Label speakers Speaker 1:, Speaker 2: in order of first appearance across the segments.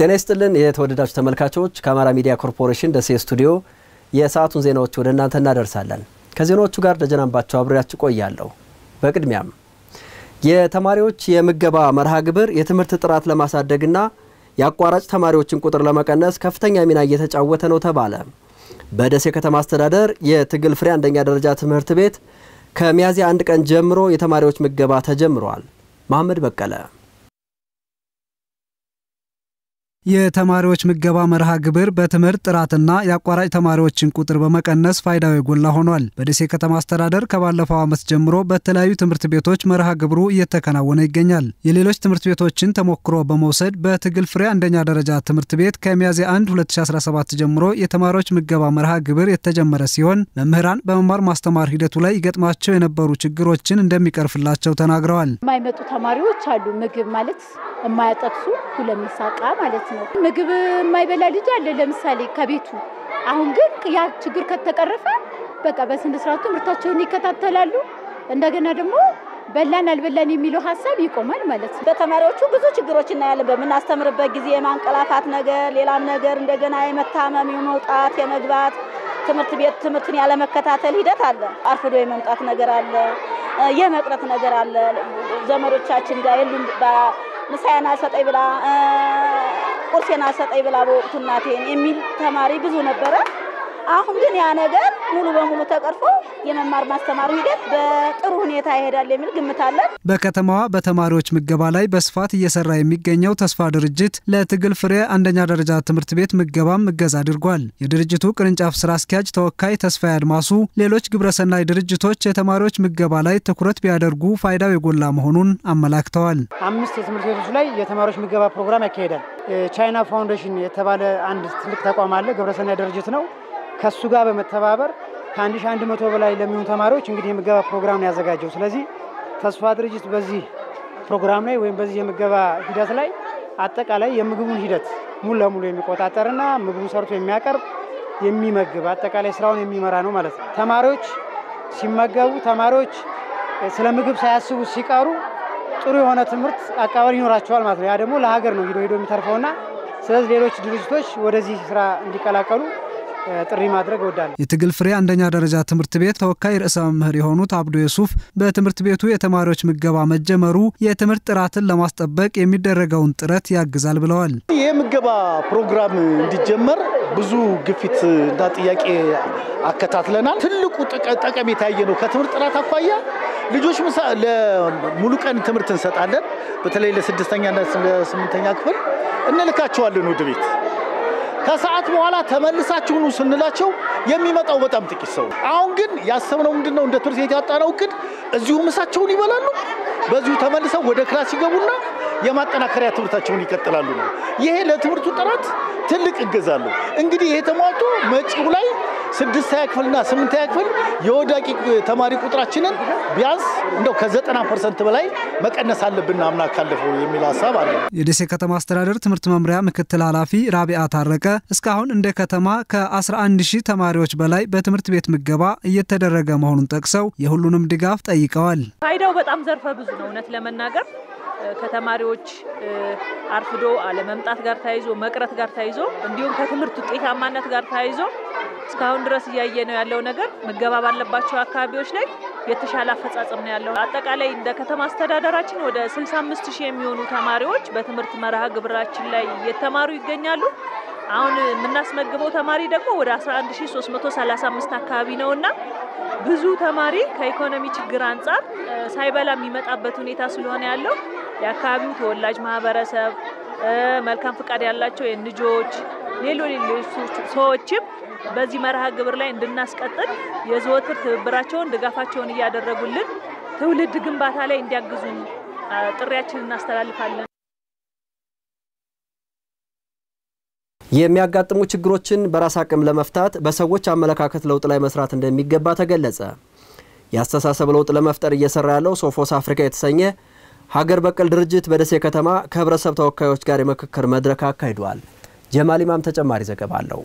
Speaker 1: ጤና ይስጥልን የተወደዳችሁ ተመልካቾች ከአማራ ሚዲያ ኮርፖሬሽን ደሴ ስቱዲዮ የሰዓቱን ዜናዎች ወደ እናንተ እናደርሳለን። ከዜናዎቹ ጋር ደጀናንባቸው አብሬያችሁ ቆያለሁ። በቅድሚያም የተማሪዎች የምገባ መርሃ ግብር የትምህርት ጥራት ለማሳደግና ያቋራጭ ተማሪዎችን ቁጥር ለመቀነስ ከፍተኛ ሚና እየተጫወተ ነው ተባለ። በደሴ ከተማ አስተዳደር የትግል ፍሬ አንደኛ ደረጃ ትምህርት ቤት ከሚያዝያ 1 ቀን ጀምሮ የተማሪዎች ምገባ ተጀምሯል። መሐመድ በቀለ
Speaker 2: የተማሪዎች ምገባ መርሃ ግብር በትምህርት ጥራትና ያቋራጭ ተማሪዎችን ቁጥር በመቀነስ ፋይዳው የጎላ ሆኗል። በደሴ ከተማ አስተዳደር ከባለፈው ዓመት ጀምሮ በተለያዩ ትምህርት ቤቶች መርሃ ግብሩ እየተከናወነ ይገኛል። የሌሎች ትምህርት ቤቶችን ተሞክሮ በመውሰድ በትግል ፍሬ አንደኛ ደረጃ ትምህርት ቤት ከሚያዝያ 1 2017 ጀምሮ የተማሪዎች ምገባ መርሃ ግብር የተጀመረ ሲሆን መምህራን በመማር ማስተማር ሂደቱ ላይ ይገጥማቸው የነበሩ ችግሮችን እንደሚቀርፍላቸው ተናግረዋል።
Speaker 3: የማይመጡ ተማሪዎች አሉ። ምግብ ማለት የማያጠቅሱ ለምሳቃ ማለት ነው። ምግብ የማይበላ ልጅ አለ ለምሳሌ ከቤቱ። አሁን ግን ያ ችግር ከተቀረፈ በቃ በስነ ስርዓቱ ምርታቸውን ይከታተላሉ። እንደገና ደግሞ በላን አልበላን የሚለው ሐሳብ ይቆማል ማለት ነው።
Speaker 4: በተማሪዎቹ ብዙ ችግሮች እናያለን። በመናስተምርበት ጊዜ የማንቀላፋት ነገር፣ ሌላም ነገር እንደገና የመታመም የመውጣት የመግባት ትምህርት ቤት ትምህርትን ያለ መከታተል ሂደት አለ። አርፍዶ የመምጣት ነገር አለ፣ የመቅረት ነገር አለ። ዘመዶቻችን ጋር የሉም ምሳያና ሰጠይ ብላ ቁርሴና ሰጠይ ብላ በወቅቱ እናቴን የሚል ተማሪ ብዙ ነበረ። አሁን ግን ያ ነገር ሙሉ በሙሉ ተቀርፎ የመማር ማስተማሩ ሂደት በጥሩ ሁኔታ ይሄዳል የሚል ግምት አለ።
Speaker 2: በከተማዋ በተማሪዎች ምገባ ላይ በስፋት እየሰራ የሚገኘው ተስፋ ድርጅት ለትግል ፍሬ አንደኛ ደረጃ ትምህርት ቤት ምገባም እገዛ አድርጓል። የድርጅቱ ቅርንጫፍ ስራ አስኪያጅ ተወካይ ተስፋዬ አድማሱ ሌሎች ግብረሰናይ ድርጅቶች የተማሪዎች ምገባ ላይ ትኩረት ቢያደርጉ ፋይዳው የጎላ መሆኑን አመላክተዋል።
Speaker 5: 5 ትምህርት ቤቶች ላይ የተማሪዎች ምገባ ፕሮግራም ያካሂዳል። ቻይና ፋውንዴሽን የተባለ አንድ ትልቅ ተቋም አለ፣ ግብረሰናይ ድርጅት ነው። ከሱ ጋር በመተባበር ከ1100 በላይ ለሚሆኑ ተማሪዎች እንግዲህ የምገባ ፕሮግራም ያዘጋጀው። ስለዚህ ተስፋ ድርጅት በዚህ ፕሮግራም ላይ ወይም በዚህ የምገባ ሂደት ላይ አጠቃላይ የምግቡን ሂደት ሙሉ ለሙሉ የሚቆጣጠርና ምግቡን ሰርቶ የሚያቀርብ የሚመግብ አጠቃላይ ስራውን የሚመራ ነው ማለት ነው። ተማሪዎች ሲመገቡ ተማሪዎች ስለ ምግብ ሳያስቡ ሲቀሩ ጥሩ የሆነ ትምህርት አቀባበል ይኖራቸዋል ማለት ነው። ያ ደግሞ ለሀገር ነው ሄዶ የሚተርፈውና ስለዚህ ሌሎች ድርጅቶች ወደዚህ ስራ እንዲቀላቀሉ ጥሪ ማድረግ ወዳለ
Speaker 2: የትግል ፍሬ አንደኛ ደረጃ ትምህርት ቤት ተወካይ ርዕሰ መምህር የሆኑት አብዱ የሱፍ በትምህርት ቤቱ የተማሪዎች ምገባ መጀመሩ የትምህርት ጥራትን ለማስጠበቅ የሚደረገውን ጥረት ያግዛል ብለዋል።
Speaker 6: የምገባ ፕሮግራም እንዲጀመር ብዙ ግፊት እና ጥያቄ አከታትለናል። ትልቁ ጠቀሜታ ያየነው ከትምህርት ጥራት አኳያ ልጆች ለሙሉ ቀን ትምህርት እንሰጣለን። በተለይ ለ6ኛ እና ለ8ኛ ክፍል እንልካቸዋለን ወደ ቤት። ከሰዓት በኋላ ተመልሳችሁ ኑ ስንላቸው የሚመጣው በጣም ጥቂት ሰው። አሁን ግን ያሰብነው ምንድነው እንደ ትምህርት ቤት ያጣነው እቅድ እዚሁ ምሳቸውን ይበላሉ፣ በዚሁ ተመልሰው ወደ ክላስ ይገቡና የማጠናከሪያ ትምህርታቸውን ይቀጥላሉ ነው። ይሄ ለትምህርቱ ጥራት ትልቅ እገዛሉ። እንግዲህ ይሄ ተሟልቶ መጪው ላይ 6ኛ ክፍልና 8ኛ ክፍል የወዳቂ ተማሪ ቁጥራችንን ቢያንስ እንደው ከ90% በላይ መቀነስ አለብን አምና ካለፈው የሚል ሐሳብ አለ።
Speaker 2: የደሴ ከተማ አስተዳደር ትምህርት መምሪያ ምክትል ኃላፊ ራቢዓ ታረቀ እስካሁን እንደ ከተማ ከ11000 ተማሪዎች በላይ በትምህርት ቤት ምገባ እየተደረገ መሆኑን ጠቅሰው የሁሉንም ድጋፍ ጠይቀዋል።
Speaker 7: ፋይዳው በጣም ዘርፈ ብዙ ነው። እውነት ለመናገር ከተማሪዎች አርፍዶ አለመምጣት ጋር ታይዞ መቅረት ጋር ታይዞ እንዲሁም ከትምህርት ውጤታማነት ጋር ታይዞ እስካሁን ድረስ ያየነው ያለው ነገር ምገባ ባለባቸው አካባቢዎች ላይ የተሻለ አፈጻጸም ነው ያለው። አጠቃላይ እንደ ከተማ አስተዳደራችን ወደ 65000 የሚሆኑ ተማሪዎች በትምህርት መርሃ ግብራችን ላይ እየተማሩ ይገኛሉ። አሁን የምናስመግበው ተማሪ ደግሞ ወደ 11335 አካባቢ ነውና ብዙ ተማሪ ከኢኮኖሚ ችግር አንፃር ሳይበላ የሚመጣበት ሁኔታ ስለሆነ ያለው የአካባቢው ተወላጅ ማህበረሰብ መልካም ፍቃድ ያላቸው የንጆች ሌሎች ሰዎችም በዚህ መርሃ ግብር ላይ እንድናስቀጥል የዘወትር ትብብራቸውን ድጋፋቸውን እያደረጉልን ትውልድ ግንባታ ላይ እንዲያግዙን ጥሪያችንን እናስተላልፋለን።
Speaker 1: የሚያጋጥሙ ችግሮችን በራስ አቅም ለመፍታት በሰዎች አመለካከት ለውጥ ላይ መስራት እንደሚገባ ተገለጸ። ያስተሳሰብ ለውጥ ለመፍጠር እየሰራ ያለው ሶፎስ አፍሪካ የተሰኘ ሀገር በቀል ድርጅት በደሴ ከተማ ከህብረተሰብ ተወካዮች ጋር የምክክር መድረክ አካሂዷል። ጀማል ኢማም ተጨማሪ ዘገባ አለው።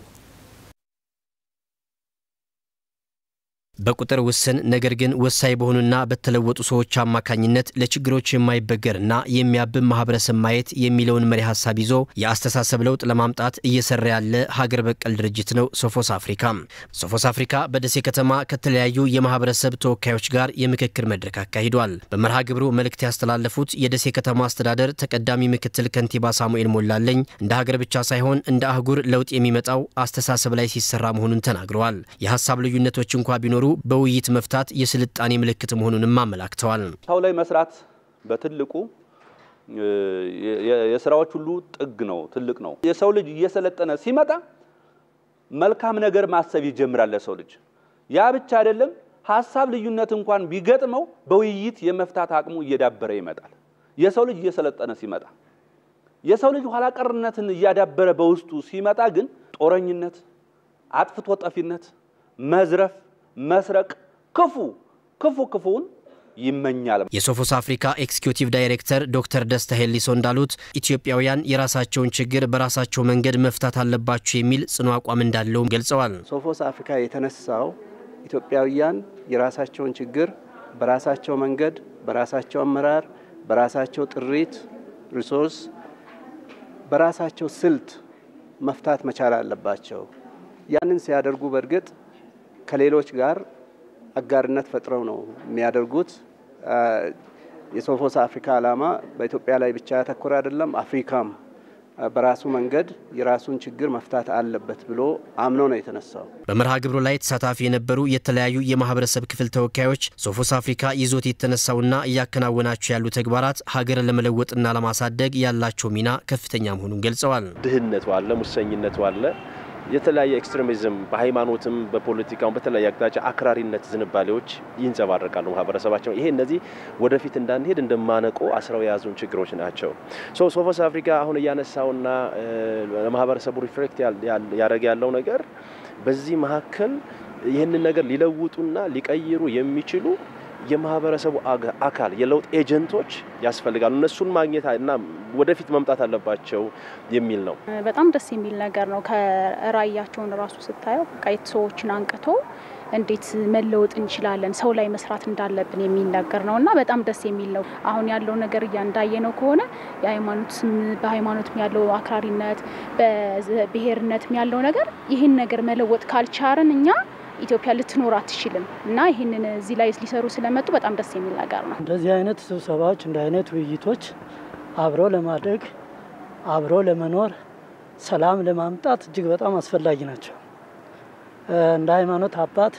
Speaker 8: በቁጥር ውስን ነገር ግን ወሳኝ በሆኑና በተለወጡ ሰዎች አማካኝነት ለችግሮች የማይበገርና የሚያብብ ማህበረሰብ ማየት የሚለውን መሪ ሐሳብ ይዞ የአስተሳሰብ ለውጥ ለማምጣት እየሰራ ያለ ሀገር በቀል ድርጅት ነው ሶፎስ አፍሪካ። ሶፎስ አፍሪካ በደሴ ከተማ ከተለያዩ የማህበረሰብ ተወካዮች ጋር የምክክር መድረክ አካሂዷል። በመርሃ ግብሩ መልእክት ያስተላለፉት የደሴ ከተማ አስተዳደር ተቀዳሚ ምክትል ከንቲባ ሳሙኤል ሞላለኝ እንደ ሀገር ብቻ ሳይሆን እንደ አህጉር ለውጥ የሚመጣው አስተሳሰብ ላይ ሲሰራ መሆኑን ተናግረዋል። የሐሳብ ልዩነቶች እንኳን ቢኖሩ በውይይት መፍታት የስልጣኔ ምልክት መሆኑንም አመላክተዋል።
Speaker 9: ሰው ላይ መስራት በትልቁ የሥራዎች ሁሉ ጥግ ነው፣ ትልቅ ነው። የሰው ልጅ እየሰለጠነ ሲመጣ መልካም ነገር ማሰብ ይጀምራል ለሰው ልጅ። ያ ብቻ አይደለም፣ ሐሳብ ልዩነት እንኳን ቢገጥመው በውይይት የመፍታት አቅሙ እየዳበረ ይመጣል። የሰው ልጅ እየሰለጠነ ሲመጣ የሰው ልጅ ኋላ ቀርነትን እያዳበረ በውስጡ ሲመጣ ግን ጦረኝነት፣ አጥፍቶ ጠፊነት፣ መዝረፍ፣ መስረቅ ክፉውን ይመኛል።
Speaker 8: የሶፎስ አፍሪካ ኤክስኪዩቲቭ ዳይሬክተር ዶክተር ደስታ ሄሊሶ እንዳሉት ኢትዮጵያውያን የራሳቸውን ችግር በራሳቸው መንገድ መፍታት አለባቸው የሚል ጽኑ አቋም እንዳለው ገልጸዋል።
Speaker 10: ሶፎስ አፍሪካ የተነሳው ኢትዮጵያውያን የራሳቸውን ችግር በራሳቸው መንገድ፣ በራሳቸው አመራር፣ በራሳቸው ጥሪት ሪሶርስ፣ በራሳቸው ስልት መፍታት መቻል አለባቸው። ያንን ሲያደርጉ በርግጥ ከሌሎች ጋር አጋርነት ፈጥረው ነው የሚያደርጉት። የሶፎስ አፍሪካ ዓላማ በኢትዮጵያ ላይ ብቻ ያተኮረ አይደለም። አፍሪካም በራሱ መንገድ የራሱን ችግር መፍታት አለበት ብሎ አምኖ ነው የተነሳው።
Speaker 8: በመርሃ ግብሩ ላይ ተሳታፊ የነበሩ የተለያዩ የማህበረሰብ ክፍል ተወካዮች ሶፎስ አፍሪካ ይዞት የተነሳውና እያከናወናቸው ያሉ ተግባራት ሀገር ለመለወጥና ለማሳደግ ያላቸው ሚና ከፍተኛ መሆኑን ገልጸዋል።
Speaker 11: ድህነት ዋለ፣ ሙሰኝነት ዋለ፣ የተለያየ ኤክስትሪሚዝም በሃይማኖትም በፖለቲካው በተለያየ አቅጣጫ አክራሪነት ዝንባሌዎች ይንጸባረቃሉ ማህበረሰባቸው። ይሄ እነዚህ ወደፊት እንዳንሄድ እንደማነቆ አስረው ያዙን ችግሮች ናቸው። ሶፎስ አፍሪካ አሁን ያነሳውና ለማህበረሰቡ ሪፍሌክት ያደረገ ያለው ነገር በዚህ መካከል ይህንን ነገር ሊለውጡና ሊቀይሩ የሚችሉ የማህበረሰቡ አካል የለውጥ ኤጀንቶች ያስፈልጋሉ። እነሱን ማግኘትና ወደፊት መምጣት አለባቸው የሚል ነው።
Speaker 12: በጣም ደስ የሚል ነገር ነው። ከራያቸውን ራሱ ስታየው በቃ ሰዎችን አንቅቶ እንዴት መለወጥ እንችላለን፣ ሰው ላይ መስራት እንዳለብን የሚናገር ነውና በጣም ደስ የሚል ነው። አሁን ያለው ነገር ያንዳየነው ከሆነ በሃይማኖትም ያለው አክራሪነት፣ በብሔርነትም ያለው ነገር ይህን ነገር መለወጥ ካልቻለን እኛ ኢትዮጵያ ልትኖር አትችልም እና ይሄንን እዚህ ላይ ሊሰሩ ስለመጡ በጣም ደስ የሚል ነገር ነው።
Speaker 13: እንደዚህ አይነት ስብሰባዎች እንደ አይነት ውይይቶች አብሮ ለማደግ አብሮ ለመኖር ሰላም ለማምጣት እጅግ በጣም አስፈላጊ ናቸው። እንደ ሃይማኖት አባት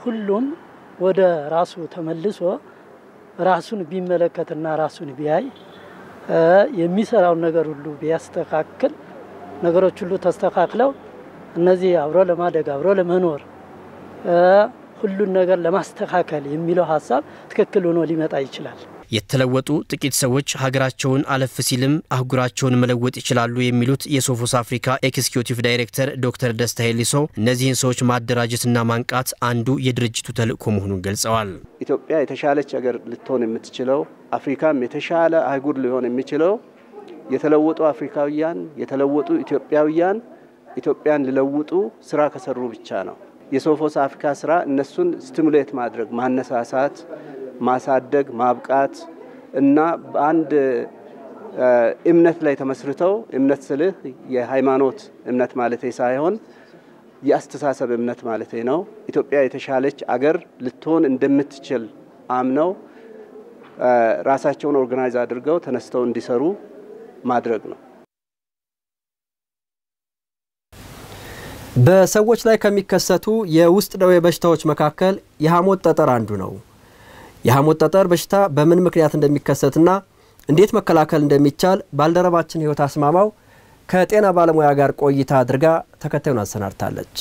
Speaker 13: ሁሉም ወደ ራሱ ተመልሶ ራሱን ቢመለከትና ራሱን ቢያይ የሚሰራው ነገር ሁሉ ቢያስተካክል ነገሮች ሁሉ ተስተካክለው እነዚህ አብሮ ለማደግ አብሮ ለመኖር ሁሉን ነገር ለማስተካከል የሚለው ሐሳብ ትክክል ሆኖ ሊመጣ ይችላል።
Speaker 8: የተለወጡ ጥቂት ሰዎች ሀገራቸውን አለፍ ሲልም አህጉራቸውን መለወጥ ይችላሉ የሚሉት የሶፎስ አፍሪካ ኤክስኪዩቲቭ ዳይሬክተር ዶክተር ደስታ ሄሊሶ እነዚህን ሰዎች ማደራጀትና ማንቃት አንዱ የድርጅቱ ተልእኮ መሆኑን ገልጸዋል።
Speaker 10: ኢትዮጵያ የተሻለች ሀገር ልትሆን የምትችለው አፍሪካም የተሻለ አህጉር ሊሆን የሚችለው የተለወጡ አፍሪካውያን የተለወጡ ኢትዮጵያውያን ኢትዮጵያን ሊለውጡ ስራ ከሰሩ ብቻ ነው። የሶፎስ አፍሪካ ስራ እነሱን ስቲሙሌት ማድረግ፣ ማነሳሳት፣ ማሳደግ፣ ማብቃት እና በአንድ እምነት ላይ ተመስርተው እምነት ስልህ የሃይማኖት እምነት ማለት ሳይሆን የአስተሳሰብ እምነት ማለት ነው። ኢትዮጵያ የተሻለች አገር ልትሆን እንደምትችል አምነው ራሳቸውን ኦርጋናይዝ አድርገው ተነስተው እንዲሰሩ ማድረግ ነው።
Speaker 1: በሰዎች ላይ ከሚከሰቱ የውስጥ ደዌ በሽታዎች መካከል የሐሞት ጠጠር አንዱ ነው። የሐሞት ጠጠር በሽታ በምን ምክንያት እንደሚከሰትና እንዴት መከላከል እንደሚቻል ባልደረባችን ህይወት አስማማው ከጤና ባለሙያ ጋር ቆይታ አድርጋ ተከታዩን አሰናድታለች።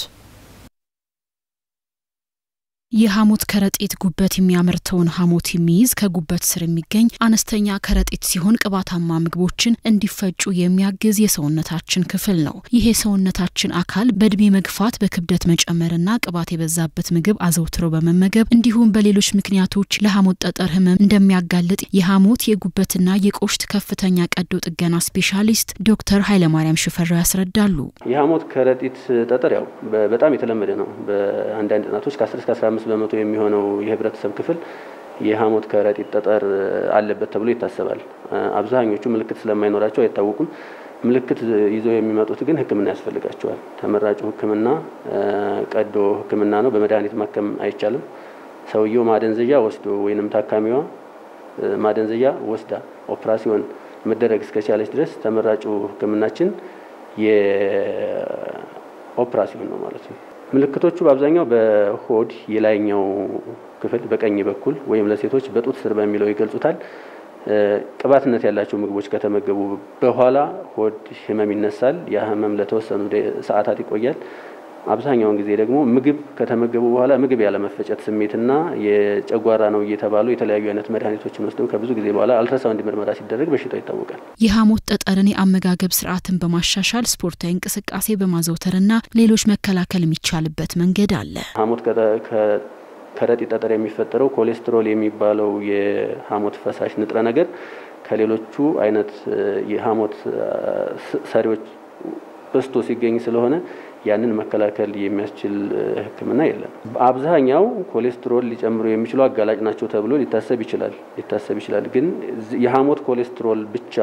Speaker 14: የሐሞት ከረጢት ጉበት የሚያመርተውን ሐሞት የሚይዝ ከጉበት ስር የሚገኝ አነስተኛ ከረጢት ሲሆን ቅባታማ ምግቦችን እንዲፈጩ የሚያግዝ የሰውነታችን ክፍል ነው። ይሄ ሰውነታችን አካል በእድሜ መግፋት፣ በክብደት መጨመርና ቅባት የበዛበት ምግብ አዘውትሮ በመመገብ እንዲሁም በሌሎች ምክንያቶች ለሐሞት ጠጠር ህመም እንደሚያጋልጥ የሐሞት የጉበትና የቆሽት ከፍተኛ ቀዶ ጥገና ስፔሻሊስት ዶክተር ኃይለማርያም ሽፈራው ያስረዳሉ።
Speaker 15: የሐሞት ከረጢት ጠጠር ያው በጣም የተለመደ ነው። በአንዳንድ ጥናቶች ከ10 እስከ 15
Speaker 10: 75% የሚሆነው የህብረተሰብ ክፍል የሐሞት ከረጢት ጠጠር አለበት ተብሎ ይታሰባል። አብዛኞቹ ምልክት ስለማይኖራቸው አይታወቁም። ምልክት ይዘው የሚመጡት ግን ህክምና ያስፈልጋቸዋል። ተመራጩ ህክምና ቀዶ ህክምና ነው። በመድኃኒት ማከም አይቻልም። ሰውየው ማደንዘያ ወስዶ ወይንም ታካሚዋ ማደንዘያ ወስዳ ኦፕራሲዮን መደረግ እስከቻለች ድረስ ተመራጩ ህክምናችን የኦፕራሲዮን ነው ማለት ነው። ምልክቶቹ በአብዛኛው በሆድ የላይኛው ክፍል በቀኝ በኩል ወይም ለሴቶች በጡት ስር በሚለው ይገልጹታል። ቅባትነት ያላቸው ምግቦች ከተመገቡ በኋላ ሆድ ህመም ይነሳል። ያ ህመም ለተወሰኑ ሰዓታት ይቆያል። አብዛኛውን ጊዜ ደግሞ ምግብ ከተመገቡ በኋላ ምግብ ያለ መፈጨት ስሜትና የጨጓራ ነው እየተባሉ የተለያዩ አይነት መድኃኒቶችን ወስደው ከብዙ ጊዜ በኋላ አልትራሳውንድ ምርመራ ሲደረግ በሽታው ይታወቃል።
Speaker 14: የሐሞት ጠጠርን የአመጋገብ ስርዓትን በማሻሻል ስፖርታዊ እንቅስቃሴ በማዘውተርና ሌሎች መከላከል የሚቻልበት መንገድ አለ።
Speaker 10: ሐሞት ከረጢት ጠጠር የሚፈጠረው ኮሌስትሮል የሚባለው የሐሞት ፈሳሽ ንጥረ ነገር ከሌሎቹ አይነት የሐሞት ሰሪዎች በስቶ ሲገኝ ስለሆነ ያንን መከላከል የሚያስችል ህክምና የለም። አብዛኛው ኮሌስትሮል ሊጨምሩ የሚችሉ አጋላጭ ናቸው ተብሎ ሊታሰብ ይችላል። ግን የሐሞት ኮሌስትሮል ብቻ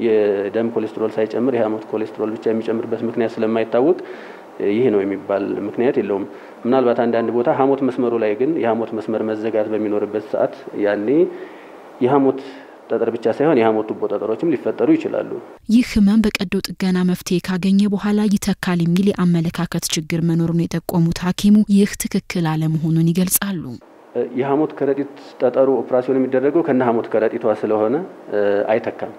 Speaker 10: የደም ኮሌስትሮል ሳይጨምር የሐሞት ኮሌስትሮል ብቻ የሚጨምርበት ምክንያት ስለማይታወቅ ይሄ ነው የሚባል ምክንያት የለውም። ምናልባት አንዳንድ ቦታ ሐሞት መስመሩ ላይ ግን የሐሞት መስመር መዘጋት በሚኖርበት ሰዓት ያኔ የሐሞት ጠጠር ብቻ ሳይሆን የሐሞት ቱቦ ጠጠሮችም ሊፈጠሩ ይችላሉ።
Speaker 14: ይህ ህመም በቀዶ ጥገና መፍትሄ ካገኘ በኋላ ይተካል የሚል የአመለካከት ችግር መኖሩን የጠቆሙት ሐኪሙ ይህ ትክክል አለመሆኑን ይገልጻሉ።
Speaker 10: የሐሞት ከረጢት ጠጠሩ ኦፕራሲዮን የሚደረገው ከነ ሐሞት ከረጢቷ ስለሆነ አይተካም።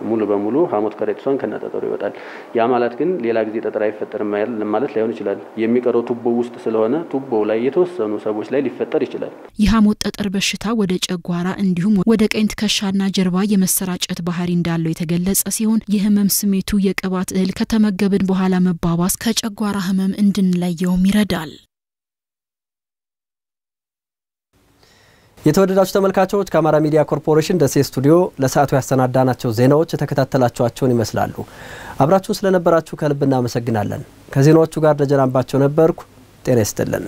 Speaker 10: ሙሉ በሙሉ ሐሞት ከረጢቷን ከነ ጠጠሩ ይወጣል። ያ ማለት ግን ሌላ ጊዜ ጠጠር አይፈጠርም ማለት ላይሆን ይችላል። የሚቀረው ቱቦ ውስጥ ስለሆነ ቱቦው ላይ የተወሰኑ ሰዎች ላይ ሊፈጠር ይችላል።
Speaker 14: የሐሞት ጠጠር በሽታ ወደ ጨጓራ እንዲሁም ወደ ቀኝ ትከሻና ጀርባ የመሰራጨት ባህሪ እንዳለው የተገለጸ ሲሆን የህመም ስሜቱ የቅባት እህል ከተመገብን በኋላ መባባስ ከጨጓራ ህመም እንድንለየውም ይረዳል።
Speaker 1: የተወደዳችሁ ተመልካቾች ከአማራ ሚዲያ ኮርፖሬሽን ደሴ ስቱዲዮ ለሰዓቱ ያሰናዳናቸው ዜናዎች የተከታተላችኋቸውን ይመስላሉ። አብራችሁን ስለነበራችሁ ከልብ እናመሰግናለን። ከዜናዎቹ ጋር ደጀን አምባቸው ነበርኩ። ጤና ይስጥልን።